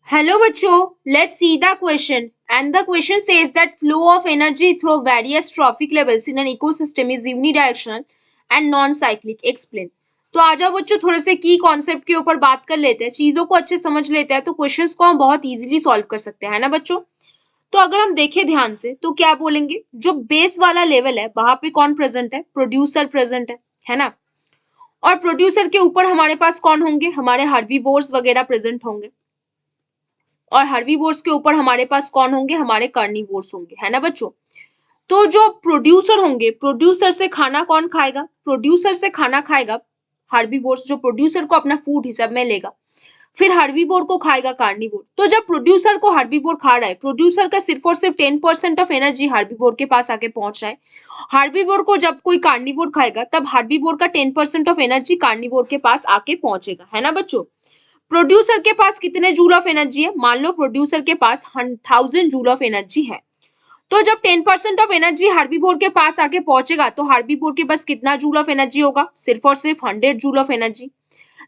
Hello bachcho, let's see the question. And the question says that flow of energy through various trophic levels in an ecosystem is unidirectional and non-cyclic. Explain. तो आ जाओ बच्चों थोड़े से की concept के ऊपर बात कर लेते हैं, चीजों को अच्छे समझ लेते हैं तो क्वेश्चंस को हम बहुत इजीली सॉल्व कर सकते हैं, है ना बच्चों। तो अगर हम देखें ध्यान से तो क्या बोलेंगे, जो बेस वाला लेवल है वहां पे कौन प्रेजेंट है, प्रोड्यूसर प्रेजेंट है ना। और प्रोड्यूसर के ऊपर हमारे पास कौन होंगे, हमारे हर्बीवोर्स वगैरह प्रेजेंट होंगे। और हर्बीवोर्स के ऊपर हमारे पास कौन होंगे, हमारे कार्निवोर्स होंगे, है ना बच्चों। तो जो प्रोड्यूसर होंगे, प्रोड्यूसर से खाना कौन खाएगा, प्रोड्यूसर से खाना खाएगा हर्बीवोर्स, जो प्रोड्यूसर को अपना फूड हिसाब में लेगा। फिर हर्बीवोर को खाएगा कार्निवोर। तो जब प्रोड्यूसर को हर्बीवोर खा रहा है, प्रोड्यूसर का सिर्फ और सिर्फ 10% ऑफ एनर्जी हर्बीवोर के पास आके पहुंच रहा है। हर्बीवोर को जब कोई कार्निवोर खाएगा तब हर्बीवोर का 10% ऑफ एनर्जी कार्निवोर के पास आके पहुंचेगा, है ना बच्चों। प्रोड्यूसर के पास कितने जूल ऑफ एनर्जी है, मान लो प्रोड्यूसर के पास 1000 जूल ऑफ एनर्जी है। तो जब 10% ऑफ एनर्जी हर्बीवोर के पास आके पहुंचेगा तो हर्बीवोर के पास कितना जूल ऑफ एनर्जी होगा, सिर्फ और सिर्फ 100 जूल ऑफ एनर्जी।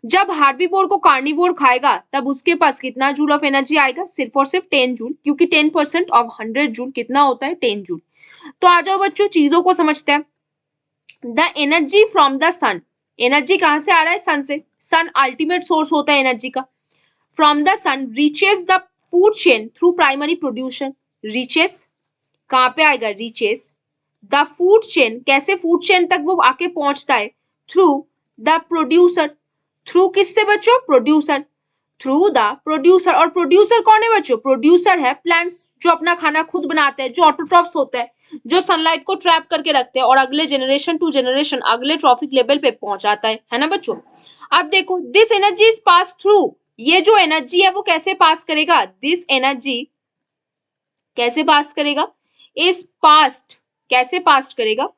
जब हर्बीवोर को कार्निवोर खाएगा तब उसके पास कितना जूल ऑफ एनर्जी आएगा, सिर्फ और सिर्फ 10 जूल, क्योंकि 10% ऑफ 100 जूल कितना होता है, 10 जूल। तो आ जाओ बच्चों चीजों को समझते हैं। The energy from the sun, energy कहां से आ रहा है, सन से। सन अल्टीमेट सोर्स होता है एनर्जी का। From the sun reaches the food chain through primary producer, reaches कहां पे आएगा, रीचेस द फूड चेन, कैसे फूड चेन तक वो आके पहुंचता है, थ्रू द प्रोड्यूसर, थ्रू किससे बच्चों, प्रोड्यूसर, थ्रू द प्रोड्यूसर। और प्रोड्यूसर कौन है बच्चों, प्रोड्यूसर है प्लांट्स, जो अपना खाना खुद बनाते हैं, जो ऑटोट्रॉफ्स होते हैं, जो सनलाइट को ट्रैप करके रखते हैं और अगले जनरेशन टू जनरेशन अगले ट्रॉफिक लेवल पे पहुंचाता है ना बच्चों। अब देखो this energy is pass through, ये जो एनर्जी है वो कैसे पास करेगा, दिस एनर्जी कैसे पास करेगा, इज पास्ट, कैसे पास करेगा,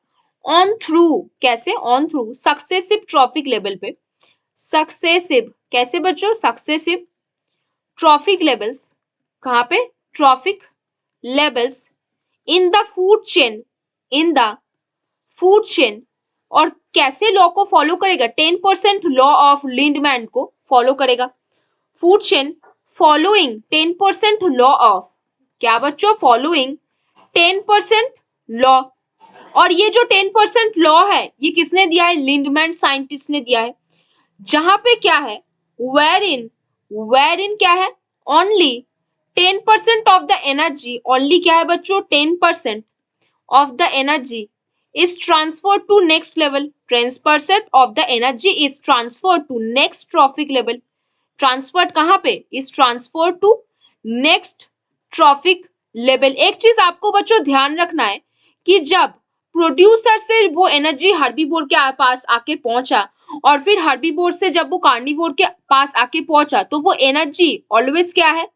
ऑन थ्रू, कैसे, on through successive trophic level पे, सक्सेसिव कैसे बच्चों, सक्सेसिव ट्रॉफिक लेवल्स, कहां पे, trophic levels in the food chain, in the food chain. और कैसे लॉ को फॉलो करेगा, 10% लॉ ऑफ लिंडमैन को फॉलो करेगा। Food chain following 10% law of, क्या बच्चों, फॉलोइंग 10% लॉ। और ये जो 10% लॉ है ये किसने दिया है, लिंडमैन साइंटिस्ट ने दिया है। जहां पे क्या है, वेर इन क्या है, only 10% of the energy, only क्या है बच्चों, 10% of the energy is transferred to next level, 10% of the energy is transferred to next trophic level, transferred कहां पे, is transferred to next trophic level। एक चीज आपको बच्चों ध्यान रखना है कि जब प्रोड्यूसर से वो एनर्जी हर्बीवोर के पास आके पहुंचा और फिर हर्बीवोर से जब वो कार्निवोर के पास आके पहुंचा तो वो एनर्जी ऑलवेज क्या है,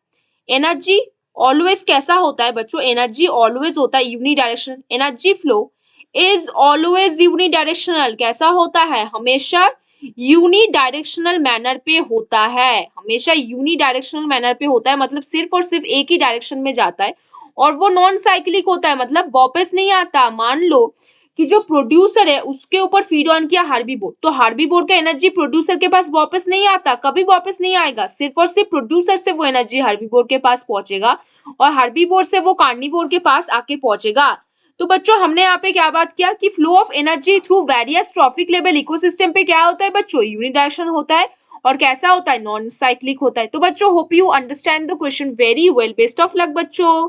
एनर्जी ऑलवेज कैसा होता है बच्चों, एनर्जी ऑलवेज होता है unidirectional, energy flow is always unidirectional, कैसा होता है, हमेशा यूनिडायरेक्शनल मैनर पे होता है, हमेशा यूनिडायरेक्शनल मैनर पे होता है, मतलब सिर्फ और सिर्फ एक ही डायरेक्शन में जाता है। और वो नॉन साइक्लिक होता है, मतलब वापस नहीं आता। मान लो कि जो प्रोड्यूसर है उसके ऊपर फीड ऑन किया हर्बीवोर, तो हर्बीवोर का एनर्जी प्रोड्यूसर के पास वापस नहीं आता, कभी वापस नहीं आएगा, सिर्फ और सिर्फ प्रोड्यूसर से वो एनर्जी हर्बीवोर के पास पहुंचेगा और हर्बीवोर से वो कार्निवोर के पास आके पहुंचेगा। तो बच्चों हमने यहाँ पे क्या बात किया कि flow of energy through various trophic level ecosystem पे क्या होता है बच्चों, यूनिडायरेक्शन होता है और कैसा होता है, नॉन साइक्लिक होता है। तो बच्चों hope you understand the question very well, best of luck बच्चों।